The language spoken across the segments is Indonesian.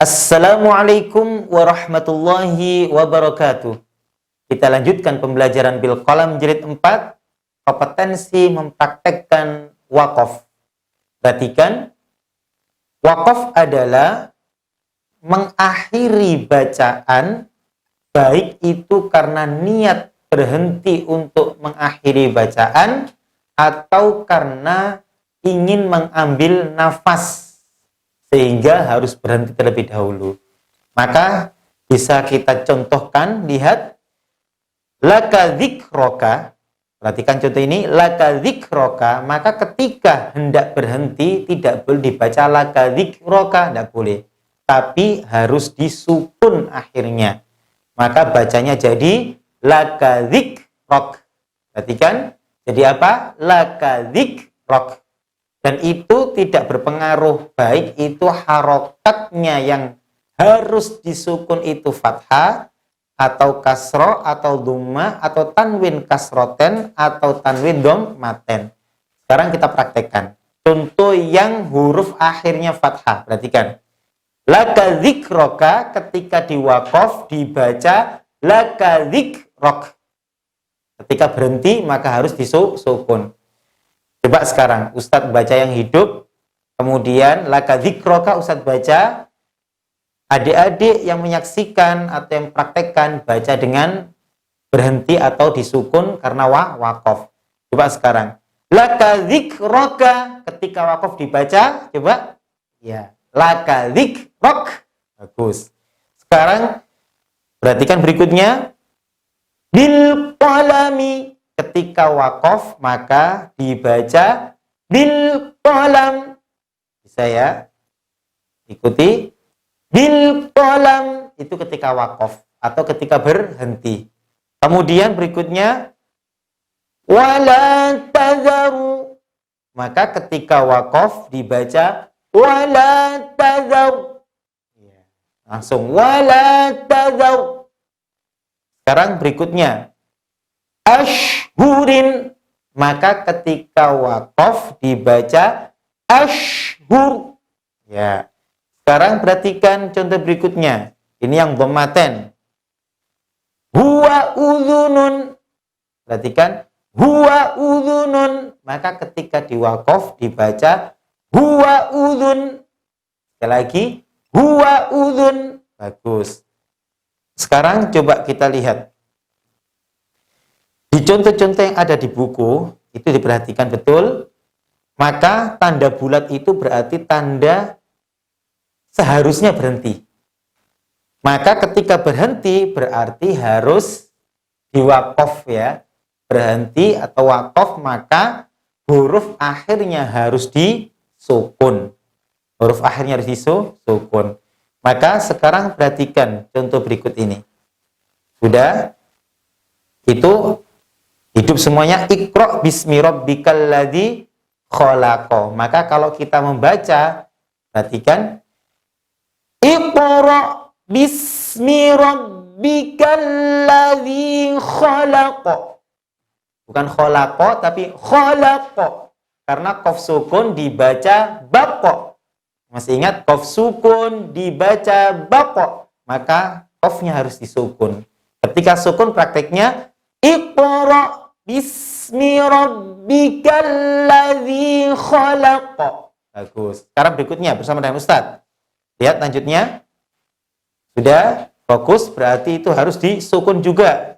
Assalamualaikum warahmatullahi wabarakatuh. Kita lanjutkan pembelajaran bil qalam jilid 4, kompetensi mempraktekkan wakaf. Perhatikan, wakaf adalah mengakhiri bacaan, baik itu karena niat berhenti untuk mengakhiri bacaan atau karena ingin mengambil nafas sehingga harus berhenti terlebih dahulu. Maka bisa kita contohkan, lihat laka dzikroka. Perhatikan contoh ini, laka dzikroka, maka ketika hendak berhenti tidak boleh dibaca laka dzikroka, tidak boleh, tapi harus disukun akhirnya. Maka bacanya jadi laka dzikrok. Perhatikan, jadi apa? Laka dzikrok. Dan itu tidak berpengaruh, baik itu harokatnya yang harus disukun itu fathah, atau kasro, atau dhamma, atau tanwin kasroten, atau tanwin dhammaten. Sekarang kita praktekkan. Contoh yang huruf akhirnya fathah. Perhatikan. Laka dzikroka, ketika diwaqaf dibaca laka dzikrok. Ketika berhenti maka harus disukun. Coba sekarang Ustadz baca yang hidup, kemudian laka dzikroka Ustadz baca, adik-adik yang menyaksikan atau yang praktekkan baca dengan berhenti atau disukun karena wakaf. Coba sekarang laka dzikroka, ketika wakaf dibaca, coba ya, laka dzikrok. Bagus. Sekarang perhatikan berikutnya, bil qalami, ketika wakaf maka dibaca bil qalam. Bisa ya? Ikuti. Bil qalam itu ketika wakaf atau ketika berhenti. Kemudian berikutnya wala tazaru, maka ketika wakaf dibaca wala tazaru. Langsung wala tazaru. Sekarang berikutnya ashhurin, maka ketika wakaf dibaca ashhur. Ya. Sekarang perhatikan contoh berikutnya. Ini yang dhammaten. Huwa udhunun. Perhatikan, huwa udhunun, maka ketika diwaqaf dibaca huwa udhun. Sekali lagi, huwa udhun. Bagus. Sekarang coba kita lihat. Di contoh-contoh yang ada di buku, itu diperhatikan betul, maka tanda bulat itu berarti tanda seharusnya berhenti. Maka ketika berhenti berarti harus diwaqaf ya. Berhenti atau wakaf, maka huruf akhirnya harus disukun. Huruf akhirnya harus disukun. Maka sekarang perhatikan contoh berikut ini. Sudah? Itu hidup semuanya, iqra bismi rabbikal ladzi khalaq. Maka kalau kita membaca, perhatikan, iqra bismi rabbikal ladzi khalaq. Bukan khalaq tapi khalaq. Karena qaf sukun dibaca baqa. Masih ingat, qaf sukun dibaca baqa, maka qafnya harus disukun. Ketika sukun prakteknya iqra bismi rabbikal ladzi khalaq. Bagus. Sekarang berikutnya bersama dengan Ustadz. Lihat lanjutnya. Sudah fokus, berarti itu harus disukun juga.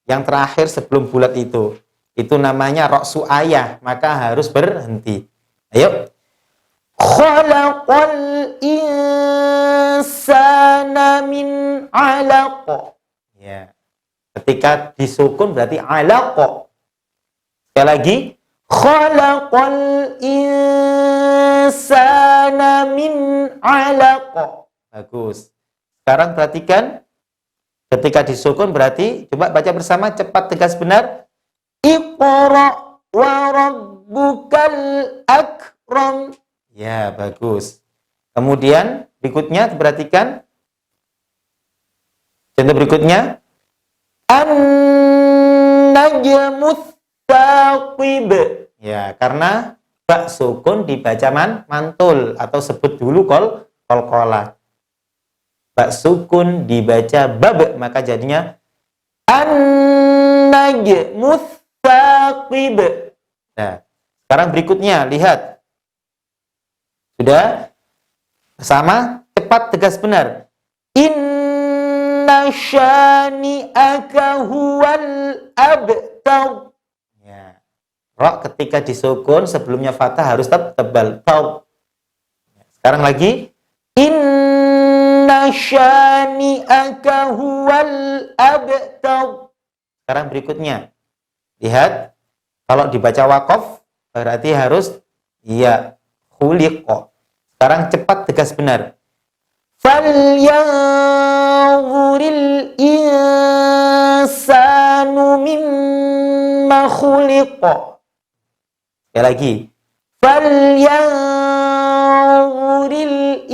Yang terakhir sebelum bulat itu. Itu namanya ra'su ayah, maka harus berhenti. Ayo. Khalaqal insana min 'alaq. Ya. Ketika disukun berarti alaq. Sekali lagi, khalaqal insana min 'alaq. Bagus. Sekarang perhatikan, ketika disukun berarti, coba baca bersama cepat, tegas, benar. Iqra wa rabbukal akram. Ya, bagus. Kemudian berikutnya perhatikan. Contoh berikutnya, an-najmus saqib. Ya, karena bak sukun dibaca mantul atau sebut dulu qalqalah. Ba sukun dibaca bab, maka jadinya an-najmu tsaqib. Nah, sekarang berikutnya lihat. Sudah? Sama, cepat, tegas, benar. Inna syani'aka huwal abtar. Ya. Ra ketika disukun sebelumnya fathah harus tebal. Taub. Sekarang lagi. Inna syani'aka huwal abtar. Sekarang berikutnya. Lihat. Kalau dibaca waqaf berarti harus ya khuliqa. Sekarang cepat, tegas, benar. Falyanzuril insanu mimma khuliqa. Sekali lagi. Falyanzuril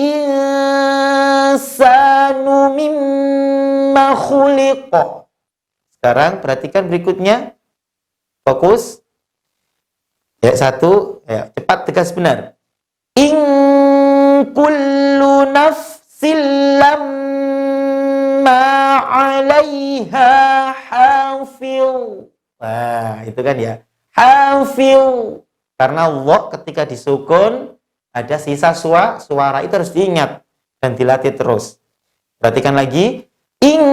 insanu mimma khuliqa. Sekarang perhatikan berikutnya. Fokus. Ya, satu. Ya, cepat, tegas, benar. In kullu nafsin lamma 'alaiha hafil. Wah, itu kan ya. Hafil. Karena wa ketika disukun ada sisa suara itu harus diingat dan dilatih terus. Perhatikan lagi. In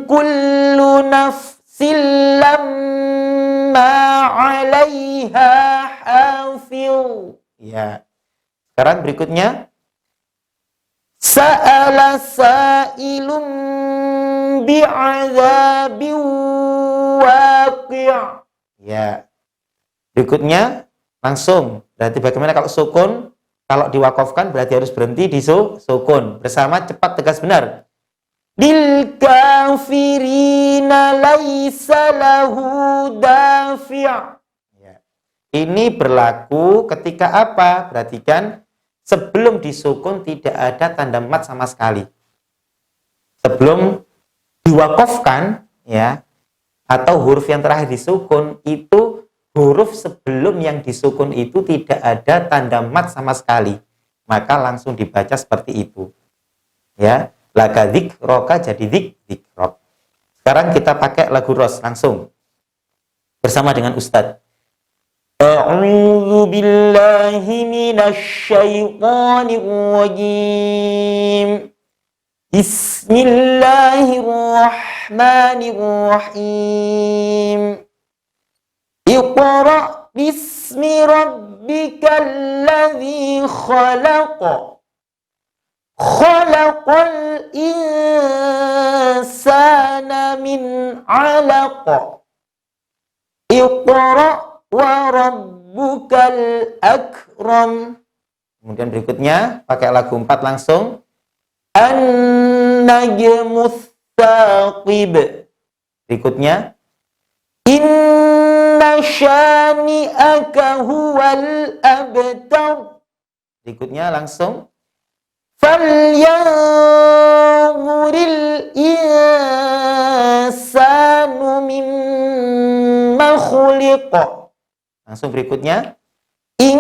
kullu nafsin lamma 'alaiha hafil. Ya. Sekarang berikutnya. Sa'ala sa'ilun bi'adzabin waqi'. Ya. Berikutnya langsung. Berarti bagaimana kalau sukun? Kalau diwakafkan berarti harus berhenti di sukun. Bersama cepat, tegas, benar. Lil kafirina laisa lahu dafi'. Ya. Ini berlaku ketika apa? Perhatikan. Sebelum disukun tidak ada tanda mat sama sekali. Sebelum diwakafkan, ya, atau huruf yang terakhir disukun, itu huruf sebelum yang disukun itu tidak ada tanda mat sama sekali. Maka langsung dibaca seperti itu. Ya, laka dzikraka jadi dzikrok. Sekarang kita pakai lagu Ros langsung. Bersama dengan Ustadz. A'udzu billahi minasy syaithanir rajim. Bismillahirrahmanirrahim. Iqra bismi rabbikal ladzi khalaq. Khalaqal insana min 'alaq. Iqra wa rabbukal akram. Kemudian berikutnya pakai lagu 4 langsung. An-najmu tsaqib. Berikutnya inna syani'aka huwal abtar. Berikutnya langsung falyanzuril insanu mimma khuliqa. Langsung berikutnya. In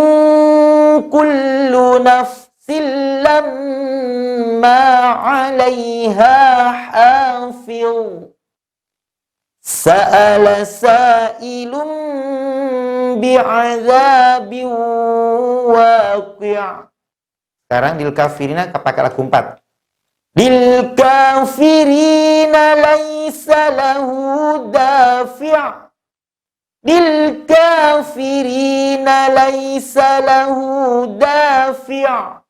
kullu nafsin lamma 'alaiha hafil. Sa'ala sa'ilun bi'adzabin waqi'. Sekarang lil kafirina pakai lagu 4. Lil kafirina laisa lahu dafi'. Lil kafirina laisa lahu dafi'.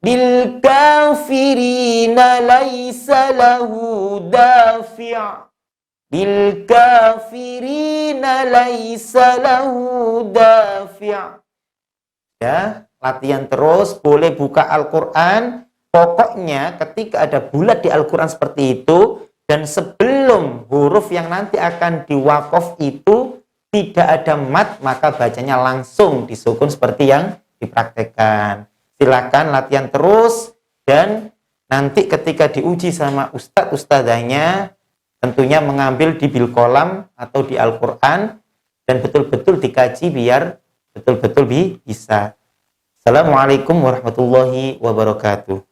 Lil kafirina laisa lahu dafi'. Lil kafirina laisa lahu dafi'. Ya, latihan terus, boleh buka Al-Qur'an. Pokoknya ketika ada bulat di Al-Qur'an seperti itu dan sebelum huruf yang nanti akan diwakaf itu tidak ada mat, maka bacanya langsung disukun seperti yang dipraktekkan. Silakan latihan terus dan nanti ketika diuji sama ustadz-ustadzanya tentunya mengambil di bil kolam atau di Al-Qur'an dan betul-betul dikaji biar betul-betul bisa. Assalamualaikum warahmatullahi wabarakatuh.